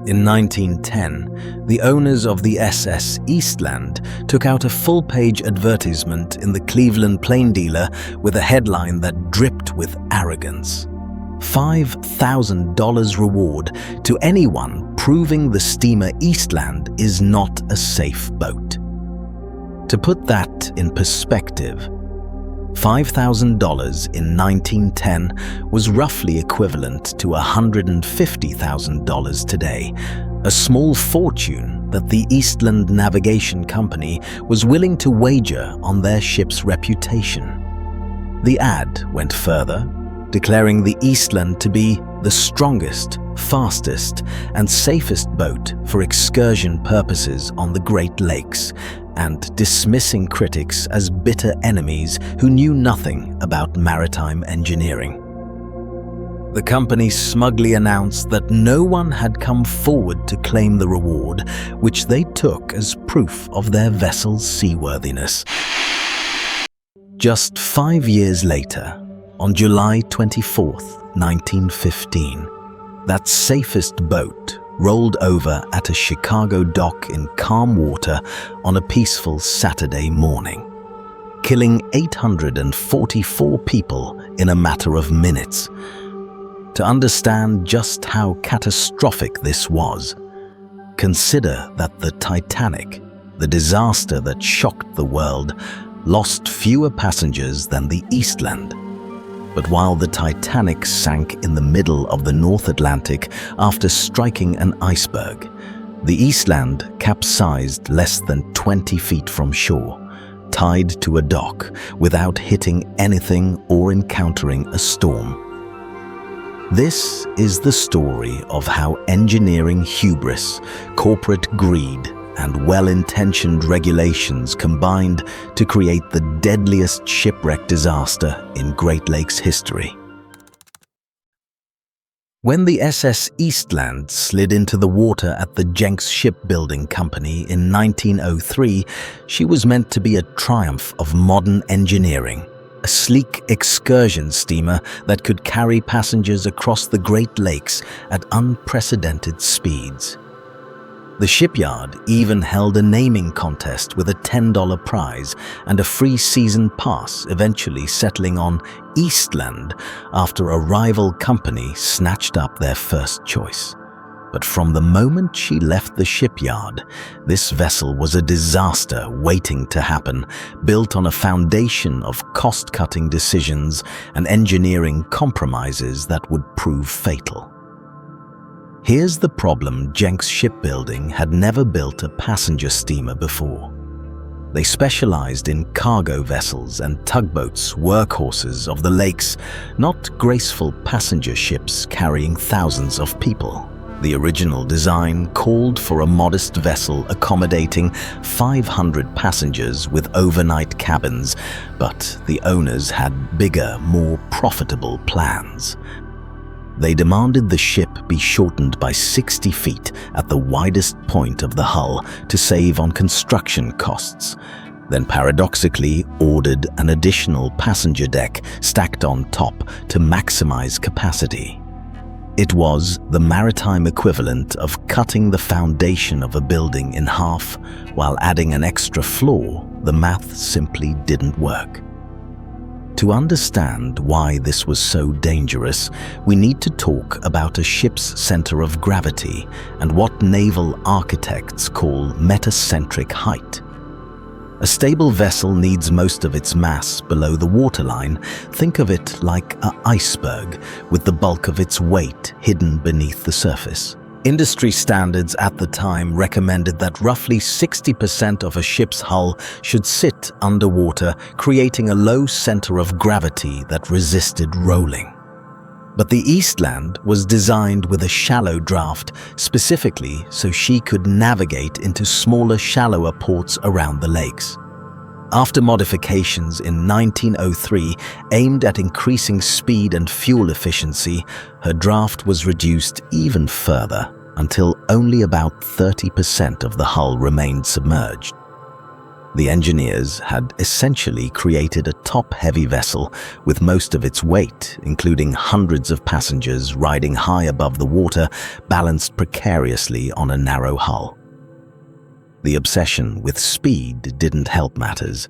In 1910, the owners of the SS Eastland took out a full-page advertisement in the Cleveland Plain Dealer with a headline that dripped with arrogance. $5,000 reward to anyone proving the steamer Eastland is not a safe boat. To put that in perspective, $5,000 in 1910 was roughly equivalent to $150,000 today, a small fortune that the Eastland Navigation Company was willing to wager on their ship's reputation. The ad went further, declaring the Eastland to be the strongest, fastest, and safest boat for excursion purposes on the Great Lakes, and dismissing critics as bitter enemies who knew nothing about maritime engineering. The company smugly announced that no one had come forward to claim the reward, which they took as proof of their vessel's seaworthiness. Just 5 years later, on July 24, 1915, that safest boat rolled over at a Chicago dock in calm water on a peaceful Saturday morning, killing 844 people in a matter of minutes. To understand just how catastrophic this was, consider that the Titanic, the disaster that shocked the world, lost fewer passengers than the Eastland. But while the Titanic sank in the middle of the North Atlantic after striking an iceberg, the Eastland capsized less than 20 feet from shore, tied to a dock without hitting anything or encountering a storm. This is the story of how engineering hubris, corporate greed, and well-intentioned regulations combined to create the deadliest shipwreck disaster in Great Lakes history. When the SS Eastland slid into the water at the Jenks Shipbuilding Company in 1903, she was meant to be a triumph of modern engineering, a sleek excursion steamer that could carry passengers across the Great Lakes at unprecedented speeds. The shipyard even held a naming contest with a $10 prize and a free season pass, eventually settling on Eastland after a rival company snatched up their first choice. But from the moment she left the shipyard, this vessel was a disaster waiting to happen, built on a foundation of cost-cutting decisions and engineering compromises that would prove fatal. Here's the problem: Jenks Shipbuilding had never built a passenger steamer before. They specialized in cargo vessels and tugboats, workhorses of the lakes, not graceful passenger ships carrying thousands of people. The original design called for a modest vessel accommodating 500 passengers with overnight cabins, but the owners had bigger, more profitable plans. They demanded the ship be shortened by 60 feet at the widest point of the hull to save on construction costs, then paradoxically ordered an additional passenger deck stacked on top to maximize capacity. It was the maritime equivalent of cutting the foundation of a building in half while adding an extra floor. The math simply didn't work. To understand why this was so dangerous, we need to talk about a ship's center of gravity and what naval architects call metacentric height. A stable vessel needs most of its mass below the waterline. Think of it like an iceberg, with the bulk of its weight hidden beneath the surface. Industry standards at the time recommended that roughly 60% of a ship's hull should sit underwater, creating a low center of gravity that resisted rolling. But the Eastland was designed with a shallow draft, specifically so she could navigate into smaller, shallower ports around the lakes. After modifications in 1903 aimed at increasing speed and fuel efficiency, her draft was reduced even further until only about 30% of the hull remained submerged. The engineers had essentially created a top-heavy vessel with most of its weight, including hundreds of passengers riding high above the water, balanced precariously on a narrow hull. The obsession with speed didn't help matters.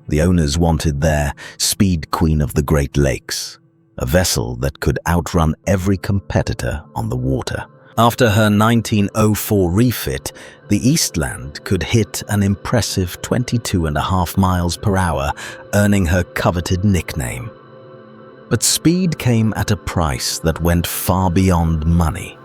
The owners wanted their Speed Queen of the Great Lakes, a vessel that could outrun every competitor on the water. After her 1904 refit, the Eastland could hit an impressive 22.5 miles per hour, earning her coveted nickname. But speed came at a price that went far beyond money.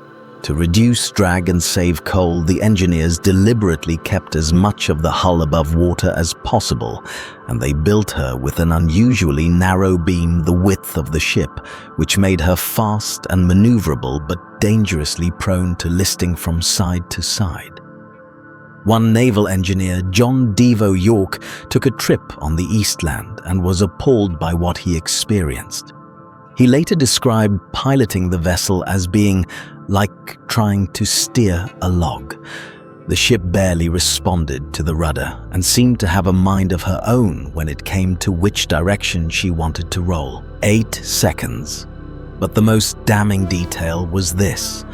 To reduce drag and save coal, the engineers deliberately kept as much of the hull above water as possible, and they built her with an unusually narrow beam the width of the ship, which made her fast and maneuverable but dangerously prone to listing from side to side. One naval engineer, John Devo York, took a trip on the Eastland and was appalled by what he experienced. He later described piloting the vessel as being like trying to steer a log. The ship barely responded to the rudder and seemed to have a mind of her own when it came to which direction she wanted to roll. 8 seconds. But the most damning detail was this.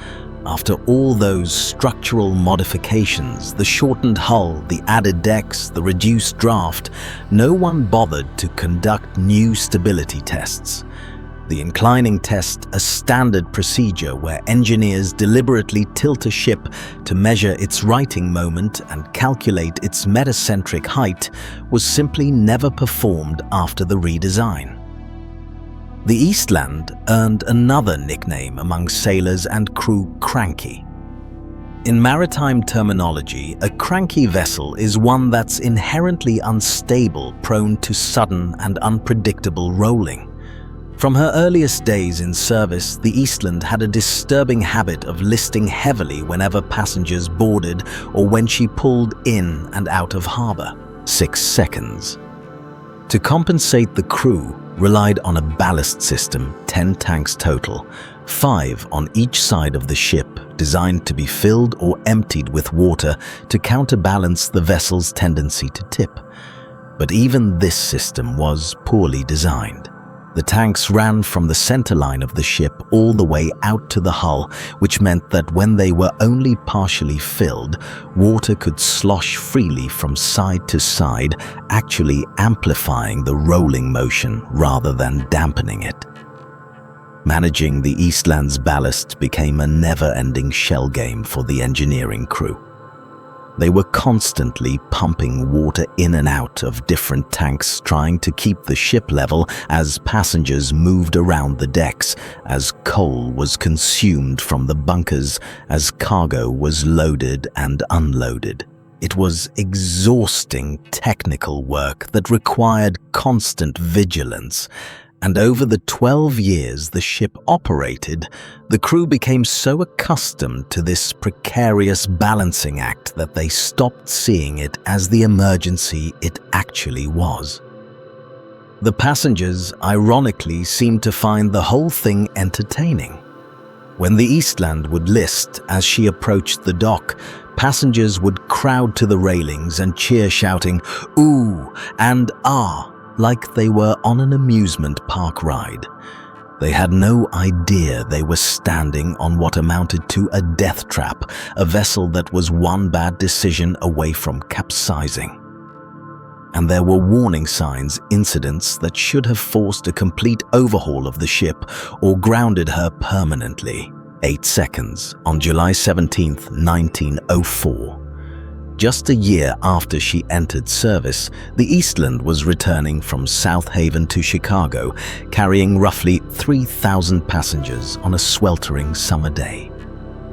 After all those structural modifications, the shortened hull, the added decks, the reduced draft, no one bothered to conduct new stability tests. The inclining test, a standard procedure where engineers deliberately tilt a ship to measure its righting moment and calculate its metacentric height, was simply never performed after the redesign. The Eastland earned another nickname among sailors and crew: cranky. In maritime terminology, a cranky vessel is one that's inherently unstable, prone to sudden and unpredictable rolling. From her earliest days in service, the Eastland had a disturbing habit of listing heavily whenever passengers boarded or when she pulled in and out of harbor. 6 seconds. To compensate, the crew relied on a ballast system, 10 tanks total, 5 on each side of the ship, designed to be filled or emptied with water to counterbalance the vessel's tendency to tip. But even this system was poorly designed. The tanks ran from the center line of the ship all the way out to the hull, which meant that when they were only partially filled, water could slosh freely from side to side, actually amplifying the rolling motion rather than dampening it. Managing the Eastland's ballast became a never-ending shell game for the engineering crew. They were constantly pumping water in and out of different tanks, trying to keep the ship level as passengers moved around the decks, as coal was consumed from the bunkers, as cargo was loaded and unloaded. It was exhausting technical work that required constant vigilance. And over the 12 years the ship operated, the crew became so accustomed to this precarious balancing act that they stopped seeing it as the emergency it actually was. The passengers, ironically, seemed to find the whole thing entertaining. When the Eastland would list as she approached the dock, passengers would crowd to the railings and cheer, shouting "Ooh" and "Ah," like they were on an amusement park ride. They had no idea they were standing on what amounted to a death trap, a vessel that was one bad decision away from capsizing. And there were warning signs, incidents that should have forced a complete overhaul of the ship or grounded her permanently. 8 seconds on July 17, 1904. Just a year after she entered service, the Eastland was returning from South Haven to Chicago, carrying roughly 3,000 passengers on a sweltering summer day.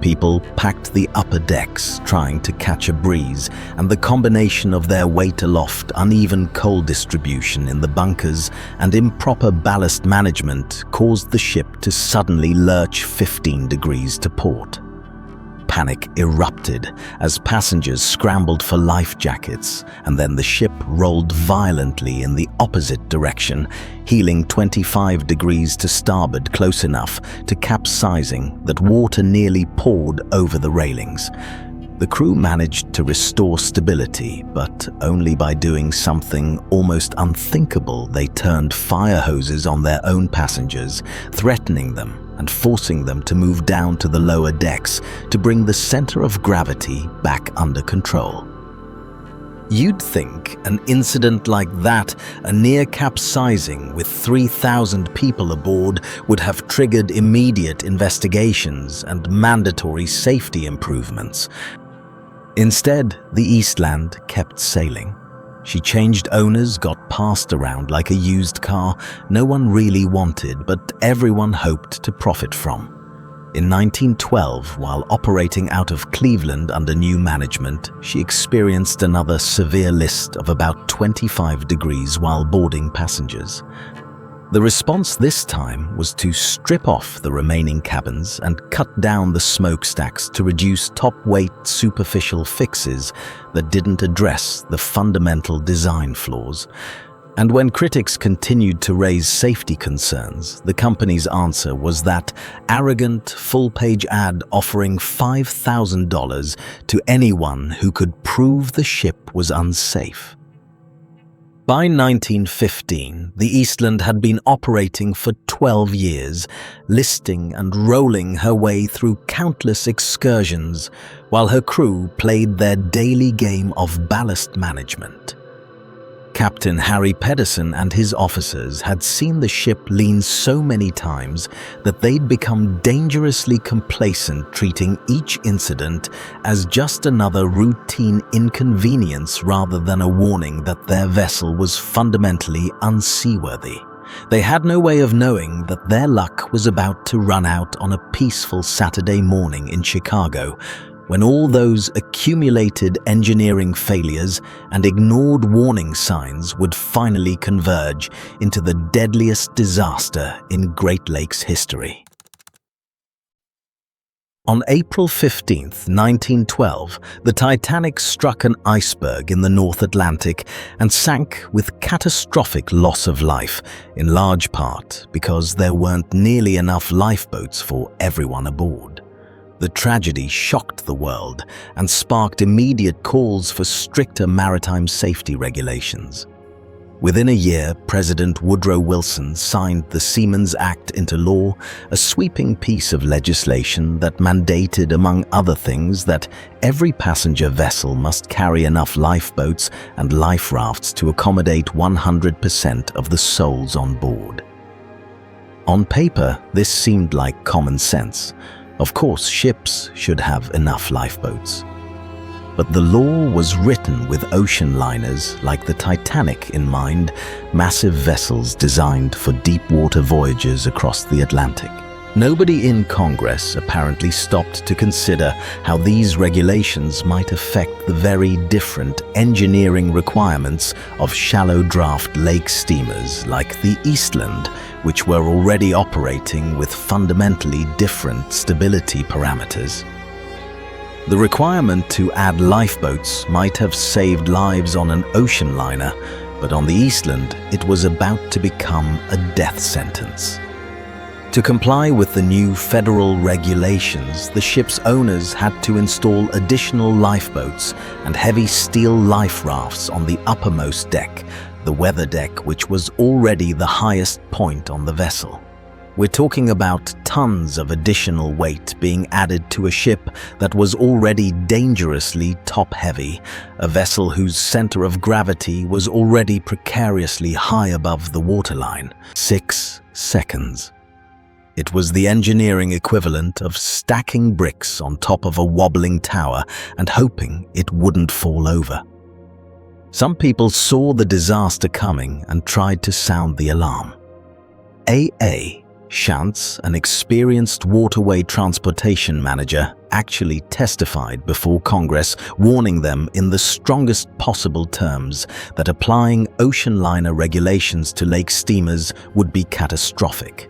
People packed the upper decks, trying to catch a breeze, and the combination of their weight aloft, uneven coal distribution in the bunkers, and improper ballast management caused the ship to suddenly lurch 15 degrees to port. Panic erupted as passengers scrambled for life jackets, and then the ship rolled violently in the opposite direction, heeling 25 degrees to starboard, close enough to capsizing that water nearly poured over the railings. The crew managed to restore stability, but only by doing something almost unthinkable. They turned fire hoses on their own passengers, threatening them and forcing them to move down to the lower decks to bring the center of gravity back under control. You'd think an incident like that, a near capsizing with 3,000 people aboard, would have triggered immediate investigations and mandatory safety improvements. Instead, the Eastland kept sailing. She changed owners, got passed around like a used car no one really wanted, but everyone hoped to profit from. In 1912, while operating out of Cleveland under new management, she experienced another severe list of about 25 degrees while boarding passengers. The response this time was to strip off the remaining cabins and cut down the smokestacks to reduce top-weight superficial fixes that didn't address the fundamental design flaws. And when critics continued to raise safety concerns, the company's answer was that arrogant, full-page ad offering $5,000 to anyone who could prove the ship was unsafe. By 1915, the Eastland had been operating for 12 years, listing and rolling her way through countless excursions, while her crew played their daily game of ballast management. Captain Harry Pedersen and his officers had seen the ship lean so many times that they'd become dangerously complacent, treating each incident as just another routine inconvenience rather than a warning that their vessel was fundamentally unseaworthy. They had no way of knowing that their luck was about to run out on a peaceful Saturday morning in Chicago, when all those accumulated engineering failures and ignored warning signs would finally converge into the deadliest disaster in Great Lakes history. On April 15, 1912, the Titanic struck an iceberg in the North Atlantic and sank with catastrophic loss of life, in large part because there weren't nearly enough lifeboats for everyone aboard. The tragedy shocked the world and sparked immediate calls for stricter maritime safety regulations. Within a year, President Woodrow Wilson signed the Seamen's Act into law, a sweeping piece of legislation that mandated, among other things, that every passenger vessel must carry enough lifeboats and life rafts to accommodate 100% of the souls on board. On paper, this seemed like common sense. Of course, ships should have enough lifeboats. But the law was written with ocean liners like the Titanic in mind, massive vessels designed for deep-water voyages across the Atlantic. Nobody in Congress apparently stopped to consider how these regulations might affect the very different engineering requirements of shallow draft lake steamers like the Eastland, which were already operating with fundamentally different stability parameters. The requirement to add lifeboats might have saved lives on an ocean liner, but on the Eastland, it was about to become a death sentence. To comply with the new federal regulations, the ship's owners had to install additional lifeboats and heavy steel life rafts on the uppermost deck, the weather deck, which was already the highest point on the vessel. We're talking about tons of additional weight being added to a ship that was already dangerously top-heavy, a vessel whose center of gravity was already precariously high above the waterline. 6 seconds. It was the engineering equivalent of stacking bricks on top of a wobbling tower and hoping it wouldn't fall over. Some people saw the disaster coming and tried to sound the alarm. A.A. Shantz, an experienced waterway transportation manager, actually testified before Congress, warning them in the strongest possible terms that applying ocean liner regulations to lake steamers would be catastrophic.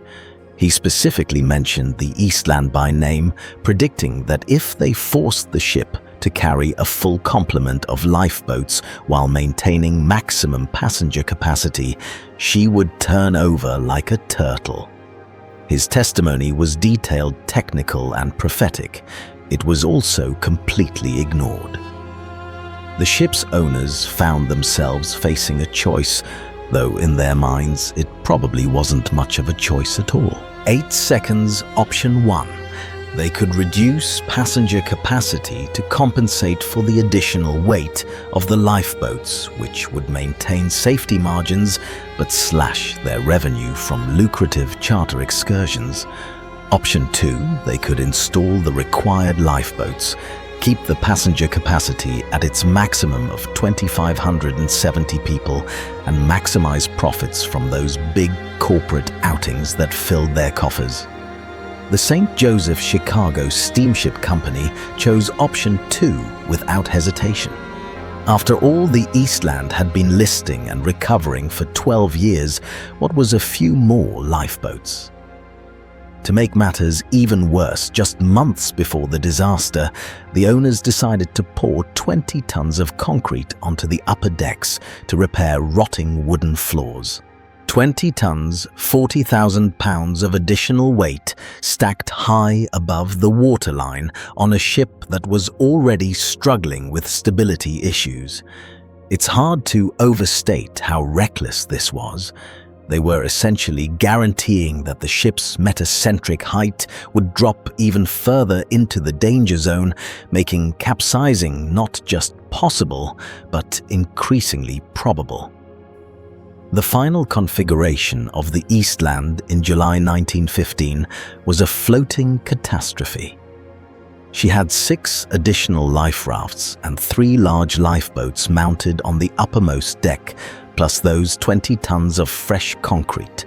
He specifically mentioned the Eastland by name, predicting that if they forced the ship to carry a full complement of lifeboats while maintaining maximum passenger capacity, she would turn over like a turtle. His testimony was detailed, technical, and prophetic. It was also completely ignored. The ship's owners found themselves facing a choice, though in their minds it probably wasn't much of a choice at all. 8 seconds, option 1. They could reduce passenger capacity to compensate for the additional weight of the lifeboats, which would maintain safety margins but slash their revenue from lucrative charter excursions. Option 2, they could install the required lifeboats, keep the passenger capacity at its maximum of 2,570 people, and maximize profits from those big corporate outings that filled their coffers. The St. Joseph Chicago Steamship Company chose option 2 without hesitation. After all, the Eastland had been listing and recovering for 12 years, what was a few more lifeboats? To make matters even worse, just months before the disaster, the owners decided to pour 20 tons of concrete onto the upper decks to repair rotting wooden floors. 20 tons, 40,000 pounds of additional weight stacked high above the waterline on a ship that was already struggling with stability issues. It's hard to overstate how reckless this was. They were essentially guaranteeing that the ship's metacentric height would drop even further into the danger zone, making capsizing not just possible, but increasingly probable. The final configuration of the Eastland in July 1915 was a floating catastrophe. She had 6 additional life rafts and 3 large lifeboats mounted on the uppermost deck, plus those 20 tons of fresh concrete,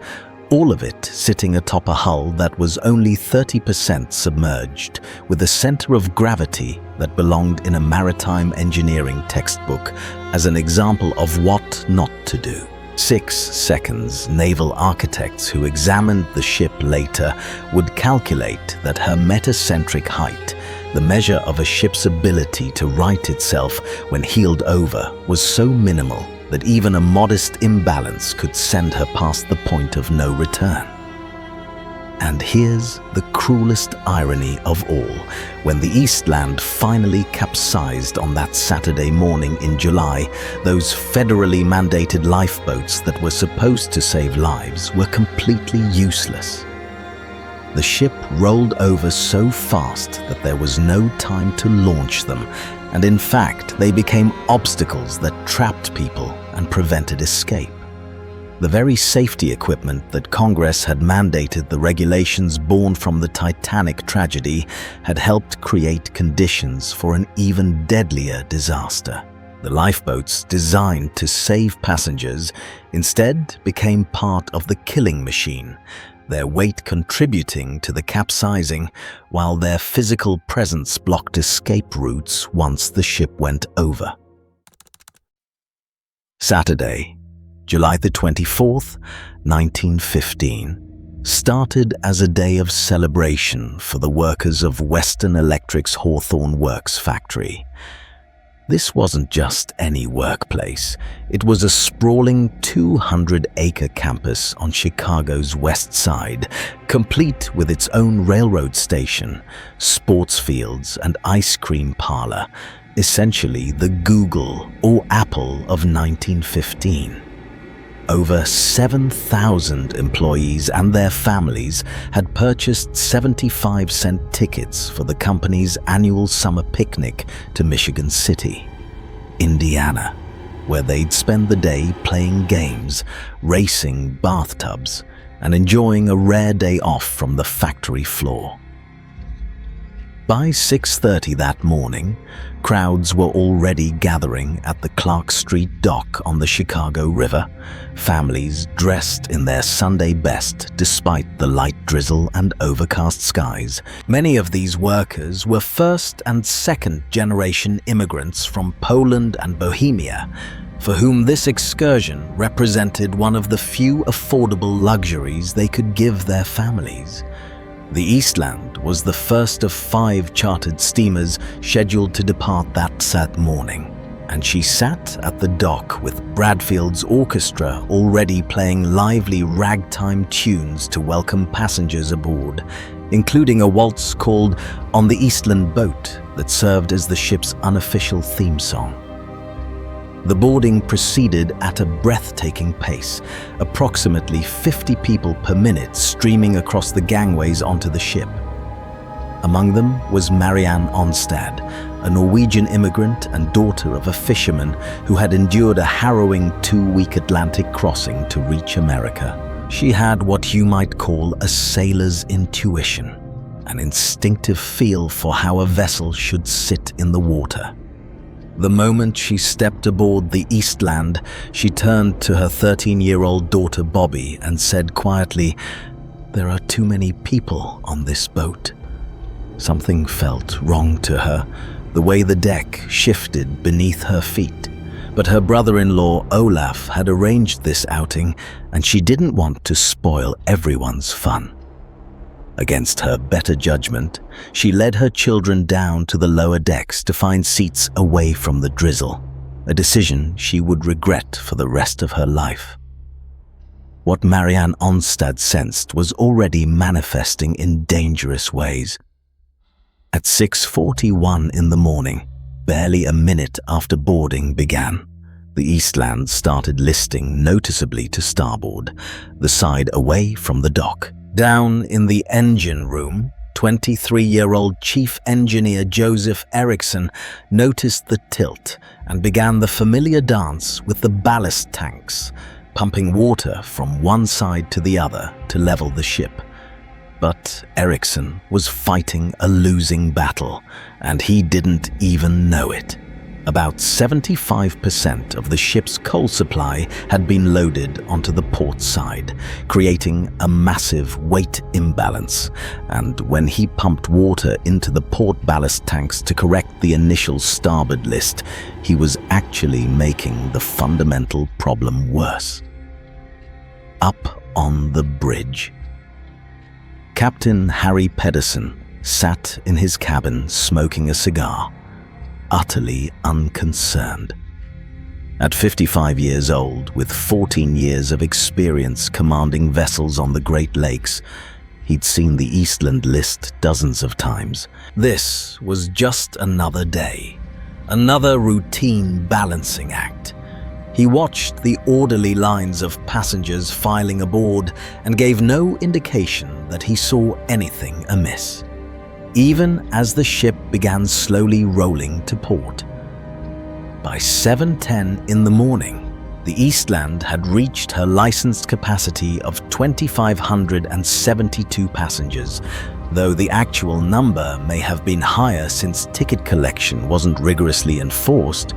all of it sitting atop a hull that was only 30% submerged, with a center of gravity that belonged in a maritime engineering textbook as an example of what not to do. 6 seconds, naval architects who examined the ship later would calculate that her metacentric height, the measure of a ship's ability to right itself when heeled over, was so minimal that even a modest imbalance could send her past the point of no return. And here's the cruelest irony of all. When the Eastland finally capsized on that Saturday morning in July, those federally mandated lifeboats that were supposed to save lives were completely useless. The ship rolled over so fast that there was no time to launch them, and in fact, they became obstacles that trapped people and prevented escape. The very safety equipment that Congress had mandated the regulations born from the Titanic tragedy had helped create conditions for an even deadlier disaster. The lifeboats designed to save passengers instead became part of the killing machine, their weight contributing to the capsizing, while their physical presence blocked escape routes once the ship went over. Saturday, July the 24th, 1915, started as a day of celebration for the workers of Western Electric's Hawthorne Works factory. This wasn't just any workplace. It was a sprawling 200-acre campus on Chicago's west side, complete with its own railroad station, sports fields, and ice cream parlor, essentially the Google or Apple of 1915. Over 7,000 employees and their families had purchased 75-cent tickets for the company's annual summer picnic to Michigan City, Indiana, where they'd spend the day playing games, racing bathtubs, and enjoying a rare day off from the factory floor. By 6:30 that morning, crowds were already gathering at the Clark Street dock on the Chicago River, families dressed in their Sunday best despite the light drizzle and overcast skies. Many of these workers were first- and second-generation immigrants from Poland and Bohemia, for whom this excursion represented one of the few affordable luxuries they could give their families. The Eastland was the first of 5 chartered steamers scheduled to depart that morning, and she sat at the dock with Bradfield's orchestra already playing lively ragtime tunes to welcome passengers aboard, including a waltz called On the Eastland Boat that served as the ship's unofficial theme song. The boarding proceeded at a breathtaking pace, approximately 50 people per minute streaming across the gangways onto the ship. Among them was Marianne Onstad, a Norwegian immigrant and daughter of a fisherman who had endured a harrowing 2-week Atlantic crossing to reach America. She had what you might call a sailor's intuition, an instinctive feel for how a vessel should sit in the water. The moment she stepped aboard the Eastland, she turned to her 13-year-old daughter Bobby and said quietly, "There are too many people on this boat." Something felt wrong to her, the way the deck shifted beneath her feet. But her brother-in-law Olaf had arranged this outing, and she didn't want to spoil everyone's fun. Against her better judgment, she led her children down to the lower decks to find seats away from the drizzle, a decision she would regret for the rest of her life. What Marianne Onstad sensed was already manifesting in dangerous ways. At 6:41 in the morning, barely a minute after boarding began, the Eastland started listing noticeably to starboard, the side away from the dock. Down in the engine room, 23-year-old Chief Engineer Joseph Eriksson noticed the tilt and began the familiar dance with the ballast tanks, pumping water from one side to the other to level the ship. But Eriksson was fighting a losing battle, and he didn't even know it. About 75% of the ship's coal supply had been loaded onto the port side, creating a massive weight imbalance. And when he pumped water into the port ballast tanks to correct the initial starboard list, he was actually making the fundamental problem worse. Up on the bridge, Captain Harry Pedersen sat in his cabin smoking a cigar, utterly unconcerned. At 55 years old, with 14 years of experience commanding vessels on the Great Lakes, he'd seen the Eastland list dozens of times. This was just another day, another routine balancing act. He watched the orderly lines of passengers filing aboard and gave no indication that he saw anything amiss, even as the ship began slowly rolling to port. By 7:10 in the morning, the Eastland had reached her licensed capacity of 2,572 passengers, though the actual number may have been higher since ticket collection wasn't rigorously enforced.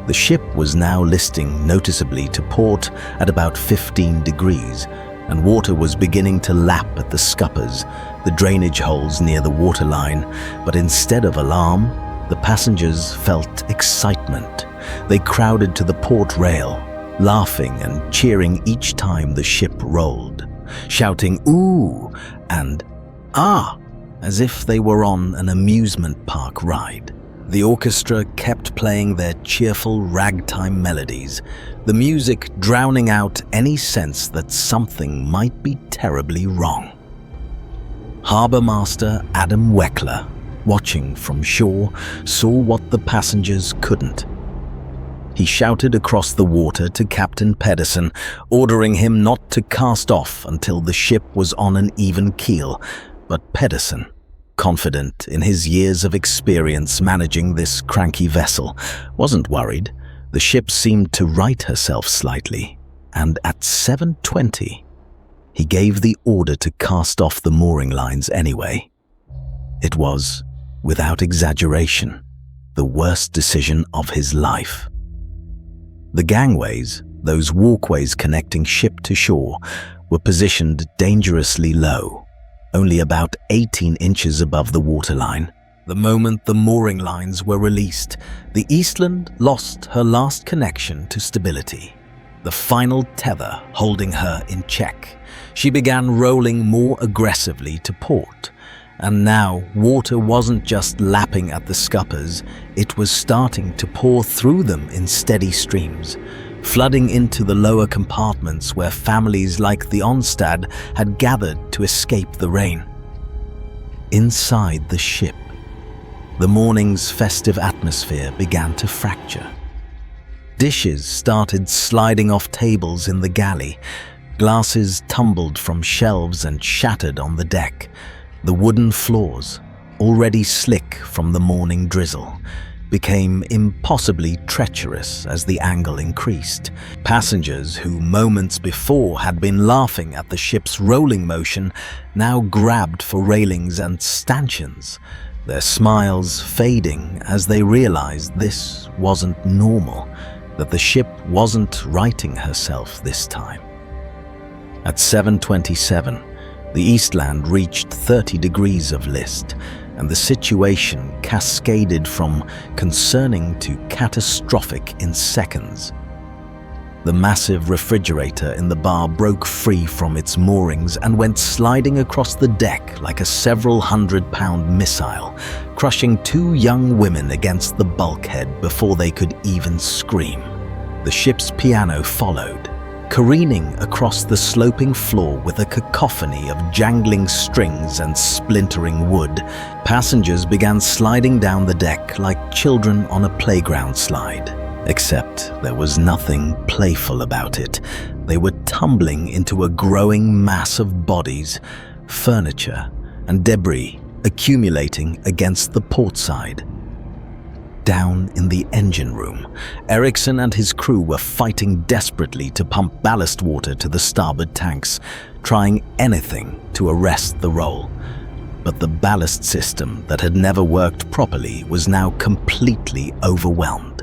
The ship was now listing noticeably to port at about 15 degrees, and water was beginning to lap at the scuppers, the drainage holes near the waterline. But instead of alarm, the passengers felt excitement. They crowded to the port rail, laughing and cheering each time the ship rolled, shouting "Ooh!" and "Ah!" as if they were on an amusement park ride. The orchestra kept playing their cheerful ragtime melodies, the music drowning out any sense that something might be terribly wrong. Harbour Master Adam Weckler, watching from shore, saw what the passengers couldn't. He shouted across the water to Captain Pedersen, ordering him not to cast off until the ship was on an even keel. But Pedersen, confident in his years of experience managing this cranky vessel, wasn't worried. The ship seemed to right herself slightly, and at 7:20, he gave the order to cast off the mooring lines anyway. It was, without exaggeration, the worst decision of his life. The gangways, those walkways connecting ship to shore, were positioned dangerously low, only about 18 inches above the waterline. The moment the mooring lines were released, the Eastland lost her last connection to stability, the final tether holding her in check. She began rolling more aggressively to port, and now water wasn't just lapping at the scuppers, it was starting to pour through them in steady streams, flooding into the lower compartments where families like the Onstad had gathered to escape the rain. Inside the ship, the morning's festive atmosphere began to fracture. Dishes started sliding off tables in the galley. Glasses tumbled from shelves and shattered on the deck. The wooden floors, already slick from the morning drizzle, became impossibly treacherous as the angle increased. Passengers who moments before had been laughing at the ship's rolling motion now grabbed for railings and stanchions, their smiles fading as they realized this wasn't normal, that the ship wasn't righting herself this time. At 7:27, the Eastland reached 30 degrees of list, and the situation cascaded from concerning to catastrophic in seconds. The massive refrigerator in the bar broke free from its moorings and went sliding across the deck like a several hundred-pound missile, crushing two young women against the bulkhead before they could even scream. The ship's piano followed, careening across the sloping floor with a cacophony of jangling strings and splintering wood. Passengers began sliding down the deck like children on a playground slide. Except there was nothing playful about it. They were tumbling into a growing mass of bodies, furniture, and debris accumulating against the port side. Down in the engine room, Erickson and his crew were fighting desperately to pump ballast water to the starboard tanks, trying anything to arrest the roll. But the ballast system that had never worked properly was now completely overwhelmed.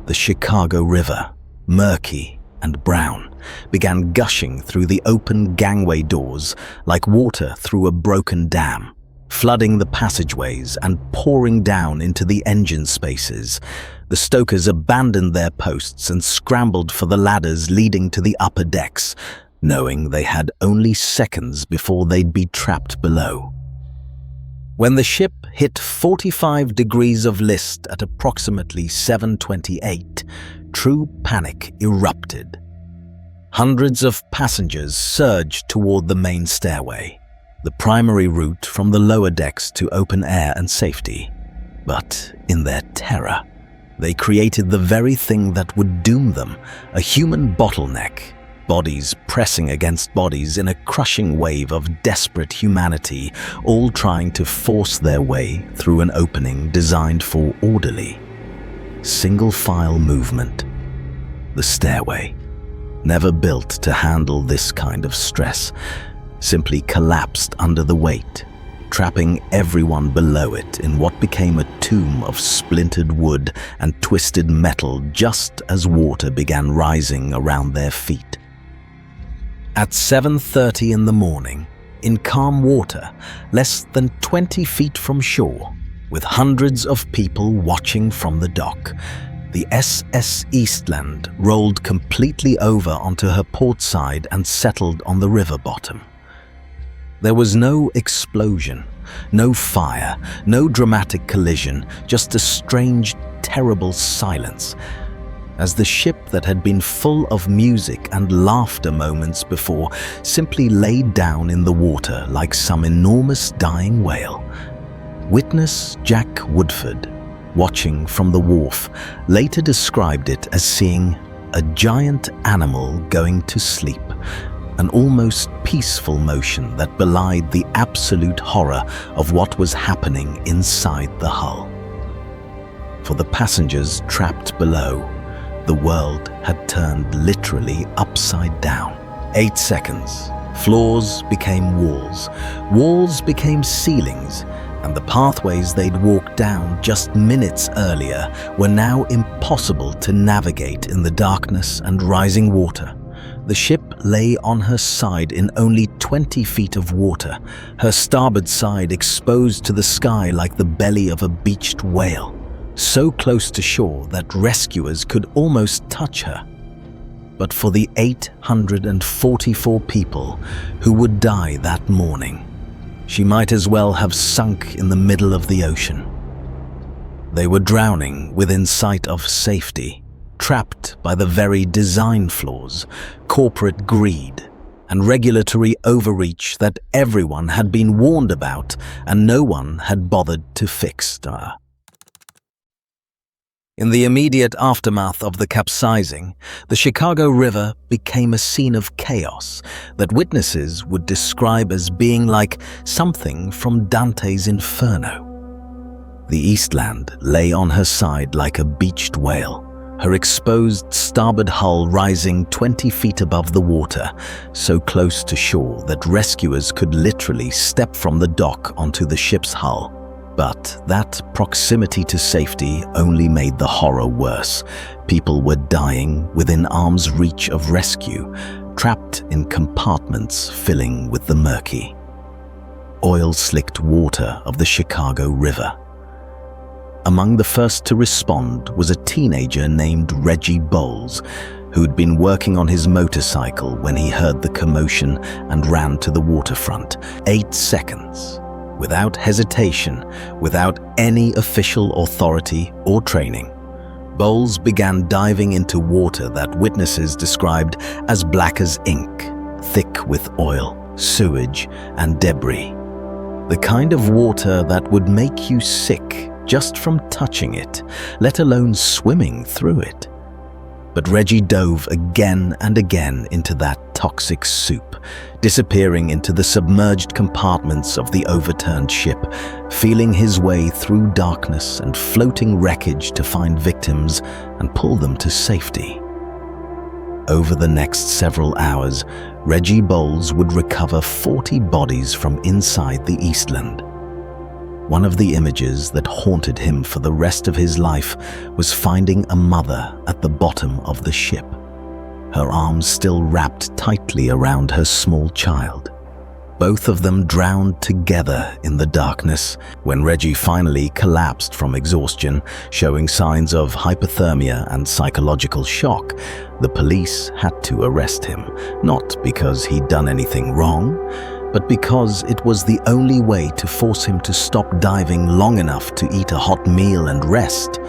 The Chicago River, murky and brown, began gushing through the open gangway doors like water through a broken dam, flooding the passageways and pouring down into the engine spaces. The stokers abandoned their posts and scrambled for the ladders leading to the upper decks, knowing they had only seconds before they'd be trapped below. When the ship hit 45 degrees of list at approximately 7:28, true panic erupted. Hundreds of passengers surged toward the main stairway, the primary route from the lower decks to open air and safety. But in their terror, they created the very thing that would doom them, a human bottleneck, bodies pressing against bodies in a crushing wave of desperate humanity, all trying to force their way through an opening designed for orderly, single-file movement. The stairway, never built to handle this kind of stress, simply collapsed under the weight, trapping everyone below it in what became a tomb of splintered wood and twisted metal just as water began rising around their feet. At 7:30 in the morning, in calm water, less than 20 feet from shore, with hundreds of people watching from the dock, the SS Eastland rolled completely over onto her port side and settled on the river bottom. There was no explosion, no fire, no dramatic collision, just a strange, terrible silence, as the ship that had been full of music and laughter moments before simply laid down in the water like some enormous dying whale. Witness Jack Woodford, watching from the wharf, later described it as seeing a giant animal going to sleep, an almost peaceful motion that belied the absolute horror of what was happening inside the hull. For the passengers trapped below, the world had turned literally upside down. 8 seconds. Floors became walls. Walls became ceilings, and the pathways they'd walked down just minutes earlier were now impossible to navigate in the darkness and rising water. The ship lay on her side in only 20 feet of water, her starboard side exposed to the sky like the belly of a beached whale, so close to shore that rescuers could almost touch her. But for the 844 people who would die that morning, she might as well have sunk in the middle of the ocean. They were drowning within sight of safety, trapped by the very design flaws, corporate greed, and regulatory overreach that everyone had been warned about and no one had bothered to fix. In the immediate aftermath of the capsizing, the Chicago River became a scene of chaos that witnesses would describe as being like something from Dante's Inferno. The Eastland lay on her side like a beached whale, her exposed starboard hull rising 20 feet above the water, so close to shore that rescuers could literally step from the dock onto the ship's hull. But that proximity to safety only made the horror worse. People were dying within arm's reach of rescue, trapped in compartments filling with the murky, oil-slicked water of the Chicago River. Among the first to respond was a teenager named Reggie Bowles, who'd been working on his motorcycle when he heard the commotion and ran to the waterfront. 8 seconds. Without hesitation, without any official authority or training, Bowles began diving into water that witnesses described as black as ink, thick with oil, sewage, and debris. The kind of water that would make you sick just from touching it, let alone swimming through it. But Reggie dove again and again into that toxic soup, disappearing into the submerged compartments of the overturned ship, feeling his way through darkness and floating wreckage to find victims and pull them to safety. Over the next several hours, Reggie Bowles would recover 40 bodies from inside the Eastland. One of the images that haunted him for the rest of his life was finding a mother at the bottom of the ship, her arms still wrapped tightly around her small child. Both of them drowned together in the darkness. When Reggie finally collapsed from exhaustion, showing signs of hypothermia and psychological shock, the police had to arrest him, not because he'd done anything wrong, but because it was the only way to force him to stop diving long enough to eat a hot meal and rest.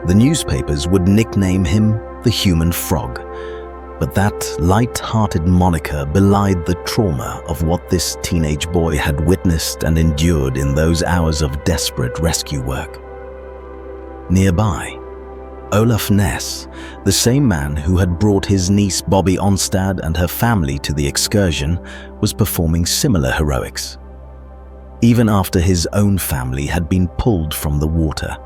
The newspapers would nickname him the Human Frog, but that light-hearted moniker belied the trauma of what this teenage boy had witnessed and endured in those hours of desperate rescue work. Nearby, Olaf Ness, the same man who had brought his niece Bobby Onstad and her family to the excursion, was performing similar heroics. Even after his own family had been pulled from the water,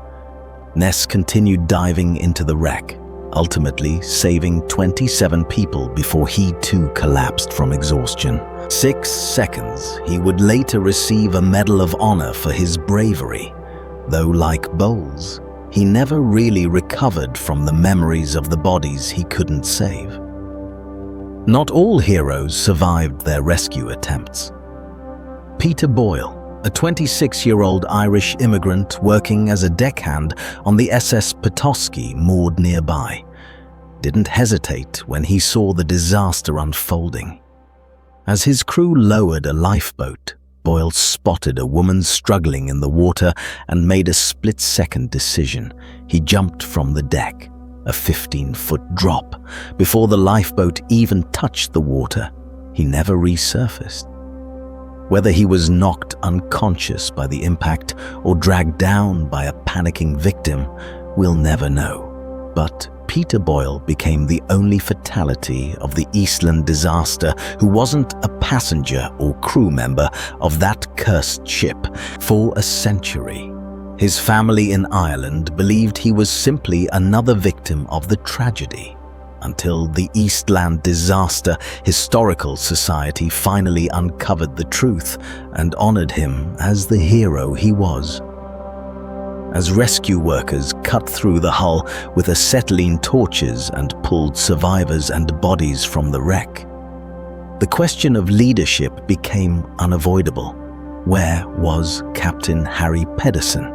Ness continued diving into the wreck, ultimately saving 27 people before he too collapsed from exhaustion. 6 seconds, he would later receive a Medal of Honor for his bravery, though like Bowles, he never really recovered from the memories of the bodies he couldn't save. Not all heroes survived their rescue attempts. Peter Boyle, a 26-year-old Irish immigrant working as a deckhand on the SS Petoskey moored nearby, didn't hesitate when he saw the disaster unfolding. As his crew lowered a lifeboat, Boyle spotted a woman struggling in the water and made a split-second decision. He jumped from the deck, a 15-foot drop. Before the lifeboat even touched the water, he never resurfaced. Whether he was knocked unconscious by the impact or dragged down by a panicking victim, we'll never know. But Peter Boyle became the only fatality of the Eastland disaster who wasn't a passenger or crew member of that cursed ship for a century. His family in Ireland believed he was simply another victim of the tragedy, until the Eastland Disaster Historical Society finally uncovered the truth and honored him as the hero he was. As rescue workers cut through the hull with acetylene torches and pulled survivors and bodies from the wreck, the question of leadership became unavoidable. Where was Captain Harry Pedersen?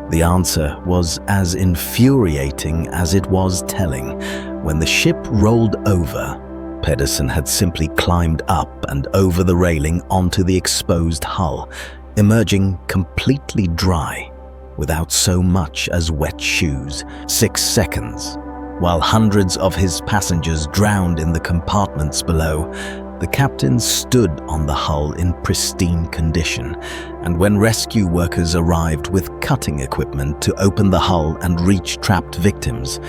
The answer was as infuriating as it was telling. When the ship rolled over, Pedersen had simply climbed up and over the railing onto the exposed hull, emerging completely dry, without so much as wet shoes. 6 seconds. While hundreds of his passengers drowned in the compartments below, The captain stood on the hull in pristine condition, and when rescue workers arrived with cutting equipment to open the hull and reach trapped victims,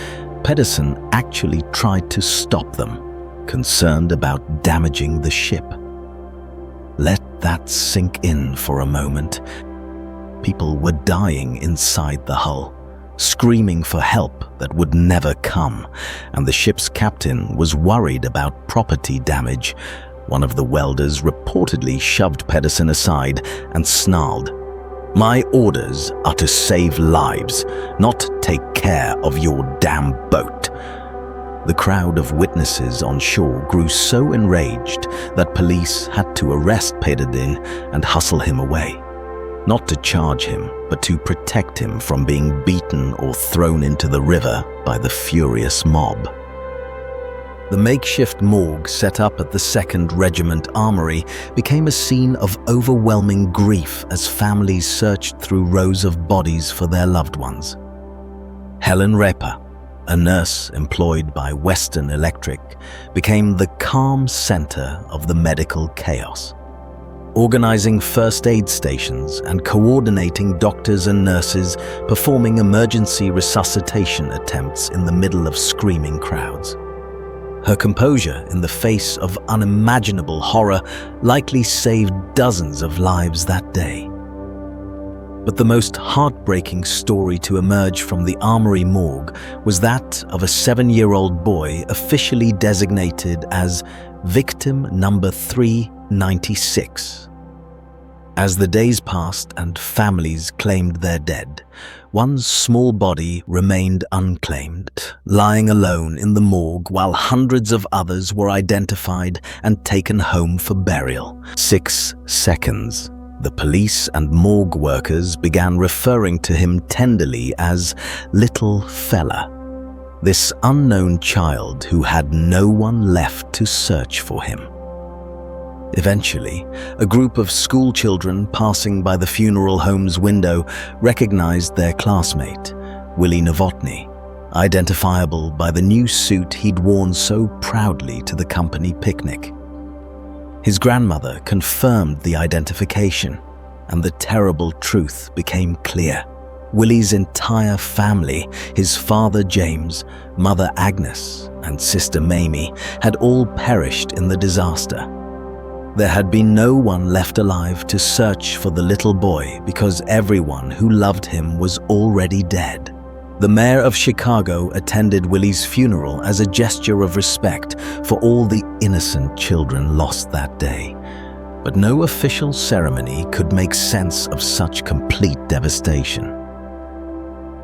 Pedersen actually tried to stop them, concerned about damaging the ship. Let that sink in for a moment. People were dying inside the hull, screaming for help that would never come, and the ship's captain was worried about property damage. One of the welders reportedly shoved Pedersen aside and snarled, "My orders are to save lives, not take care of your damn boat." The crowd of witnesses on shore grew so enraged that police had to arrest Pedersen and hustle him away. Not to charge him, but to protect him from being beaten or thrown into the river by the furious mob. The makeshift morgue set up at the 2nd Regiment Armory became a scene of overwhelming grief as families searched through rows of bodies for their loved ones. Helen Repa, a nurse employed by Western Electric, became the calm center of the medical chaos, organizing first aid stations and coordinating doctors and nurses performing emergency resuscitation attempts in the middle of screaming crowds. Her composure in the face of unimaginable horror likely saved dozens of lives that day. But the most heartbreaking story to emerge from the Armory morgue was that of a 7-year-old boy officially designated as victim number 396. As the days passed and families claimed their dead, one small body remained unclaimed, lying alone in the morgue while hundreds of others were identified and taken home for burial. 6 seconds. The police and morgue workers began referring to him tenderly as "little fella," this unknown child who had no one left to search for him. Eventually, a group of school children passing by the funeral home's window recognized their classmate, Willie Novotny, identifiable by the new suit he'd worn so proudly to the company picnic. His grandmother confirmed the identification, and the terrible truth became clear. Willie's entire family, his father James, mother Agnes, and sister Mamie, had all perished in the disaster. There had been no one left alive to search for the little boy because everyone who loved him was already dead. The mayor of Chicago attended Willie's funeral as a gesture of respect for all the innocent children lost that day. But no official ceremony could make sense of such complete devastation.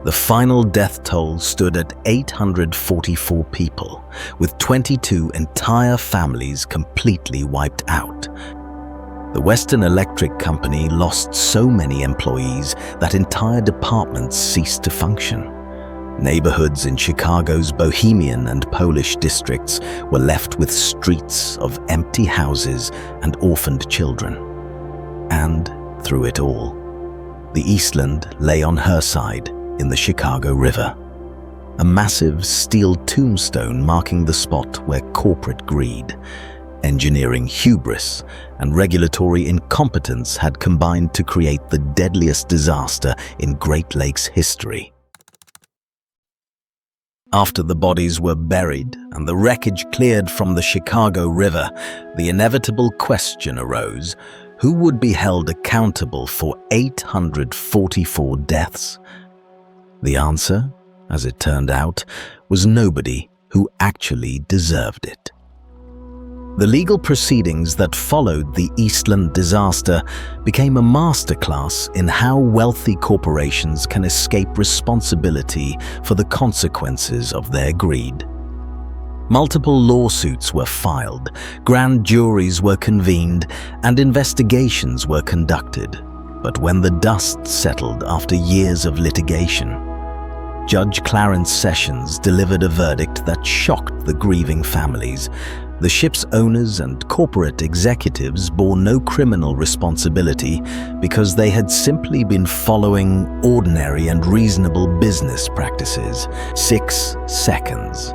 The final death toll stood at 844 people, with 22 entire families completely wiped out. The Western Electric Company lost so many employees that entire departments ceased to function. Neighborhoods in Chicago's Bohemian and Polish districts were left with streets of empty houses and orphaned children. And through it all, the Eastland lay on her side in the Chicago River, a massive steel tombstone marking the spot where corporate greed, engineering hubris, and regulatory incompetence had combined to create the deadliest disaster in Great Lakes history. After the bodies were buried and the wreckage cleared from the Chicago River, the inevitable question arose: who would be held accountable for 844 deaths? The answer, as it turned out, was nobody who actually deserved it. The legal proceedings that followed the Eastland disaster became a masterclass in how wealthy corporations can escape responsibility for the consequences of their greed. Multiple lawsuits were filed, grand juries were convened, and investigations were conducted. But when the dust settled after years of litigation, Judge Clarence Sessions delivered a verdict that shocked the grieving families. The ship's owners and corporate executives bore no criminal responsibility because they had simply been following ordinary and reasonable business practices. 6 seconds.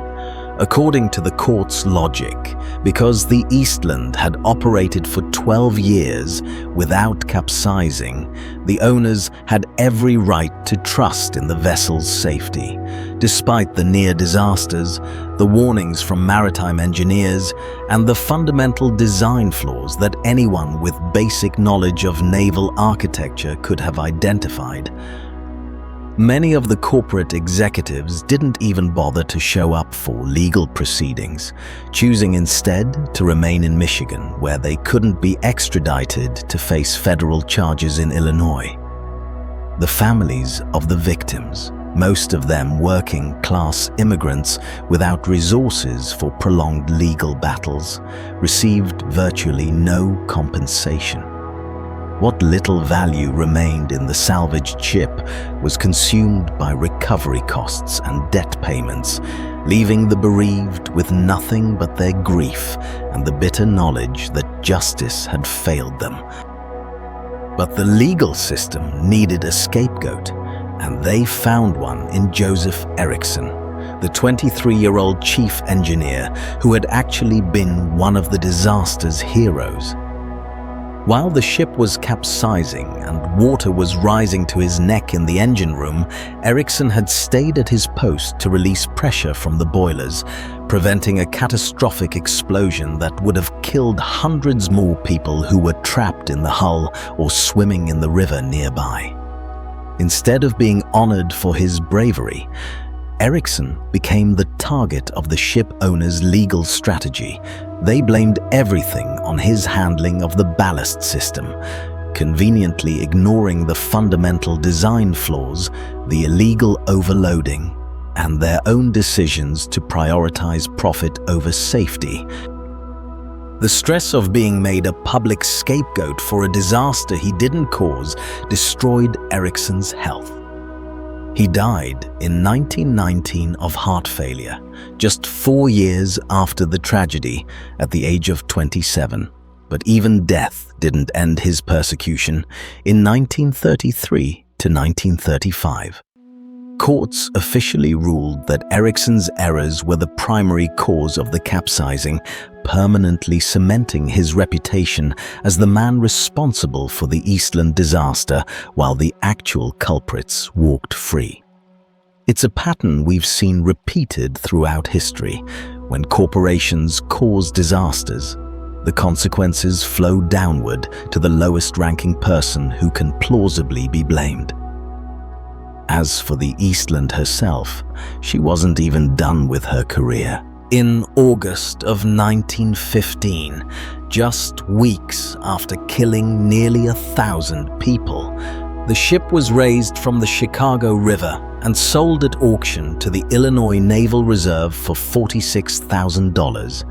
According to the court's logic, because the Eastland had operated for 12 years without capsizing, the owners had every right to trust in the vessel's safety. Despite the near disasters, the warnings from maritime engineers, and the fundamental design flaws that anyone with basic knowledge of naval architecture could have identified, many of the corporate executives didn't even bother to show up for legal proceedings, choosing instead to remain in Michigan, where they couldn't be extradited to face federal charges in Illinois. The families of the victims, most of them working-class immigrants without resources for prolonged legal battles, received virtually no compensation. What little value remained in the salvaged ship was consumed by recovery costs and debt payments, leaving the bereaved with nothing but their grief and the bitter knowledge that justice had failed them. But the legal system needed a scapegoat, and they found one in Joseph Erickson, the 23-year-old chief engineer who had actually been one of the disaster's heroes. While the ship was capsizing and water was rising to his neck in the engine room, Erickson had stayed at his post to release pressure from the boilers, preventing a catastrophic explosion that would have killed hundreds more people who were trapped in the hull or swimming in the river nearby. Instead of being honored for his bravery, Erickson became the target of the ship owner's legal strategy. They blamed everything on his handling of the ballast system, conveniently ignoring the fundamental design flaws, the illegal overloading, and their own decisions to prioritize profit over safety. The stress of being made a public scapegoat for a disaster he didn't cause destroyed Erickson's health. He died in 1919 of heart failure, just 4 years after the tragedy, at the age of 27. But even death didn't end his persecution. In 1933 to 1935, courts officially ruled that Erickson's errors were the primary cause of the capsizing, permanently cementing his reputation as the man responsible for the Eastland disaster, while the actual culprits walked free. It's a pattern we've seen repeated throughout history. When corporations cause disasters, the consequences flow downward to the lowest-ranking person who can plausibly be blamed. As for the Eastland herself, she wasn't even done with her career. In August of 1915, just weeks after killing nearly 1,000 people, the ship was raised from the Chicago River and sold at auction to the Illinois Naval Reserve for $46,000.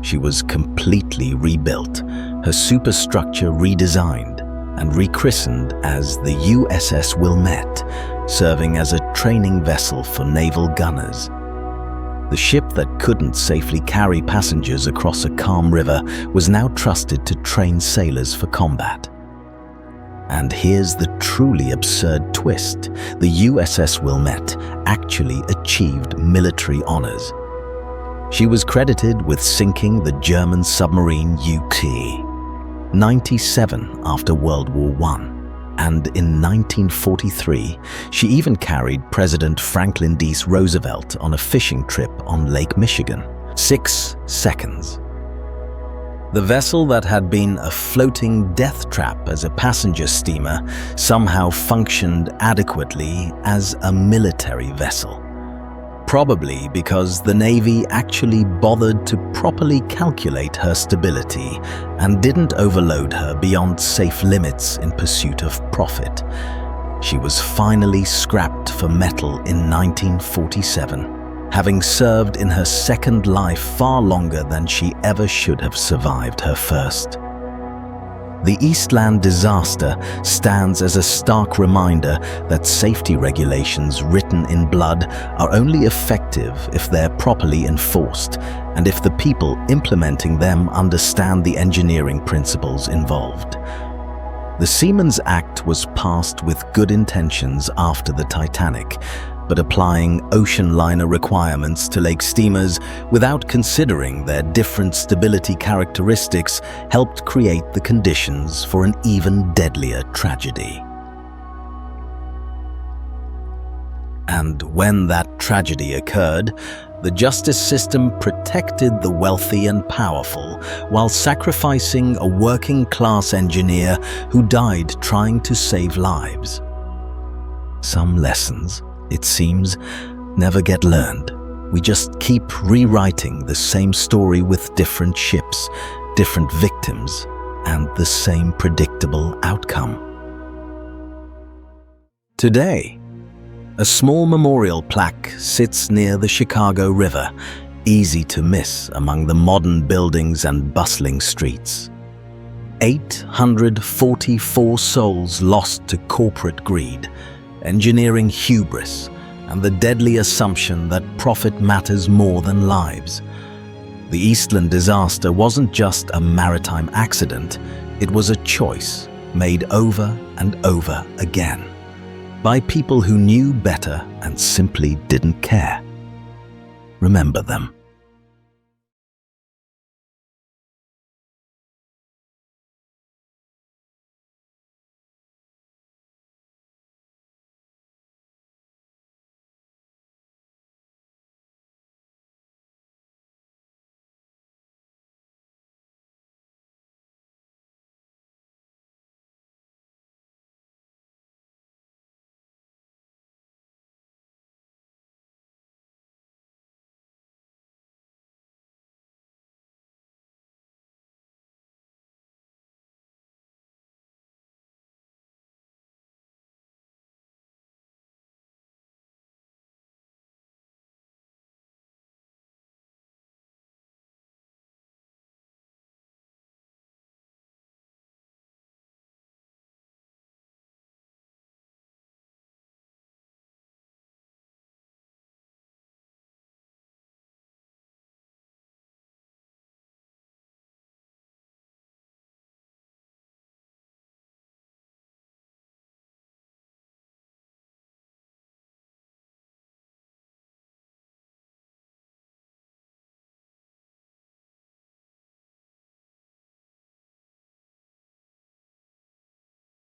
She was completely rebuilt, her superstructure redesigned, and rechristened as the USS Wilmette, serving as a training vessel for naval gunners. The ship that couldn't safely carry passengers across a calm river was now trusted to train sailors for combat. And here's the truly absurd twist: the USS Wilmette actually achieved military honors. She was credited with sinking the German submarine UT-97 after World War I. And in 1943, she even carried President Franklin D. Roosevelt on a fishing trip on Lake Michigan. 6 seconds. The vessel that had been a floating death trap as a passenger steamer somehow functioned adequately as a military vessel. Probably because the Navy actually bothered to properly calculate her stability and didn't overload her beyond safe limits in pursuit of profit. She was finally scrapped for metal in 1947, having served in her second life far longer than she ever should have survived her first. The Eastland disaster stands as a stark reminder that safety regulations written in blood are only effective if they're properly enforced and if the people implementing them understand the engineering principles involved. The Seamen's Act was passed with good intentions after the Titanic, but applying ocean liner requirements to lake steamers without considering their different stability characteristics helped create the conditions for an even deadlier tragedy. And when that tragedy occurred, the justice system protected the wealthy and powerful while sacrificing a working-class engineer who died trying to save lives. Some lessons, it seems, never get learned. We just keep rewriting the same story with different ships, different victims, and the same predictable outcome. Today, a small memorial plaque sits near the Chicago River, easy to miss among the modern buildings and bustling streets. 844 souls lost to corporate greed, engineering hubris, and the deadly assumption that profit matters more than lives. The Eastland disaster wasn't just a maritime accident, it was a choice made over and over again, by people who knew better and simply didn't care. Remember them.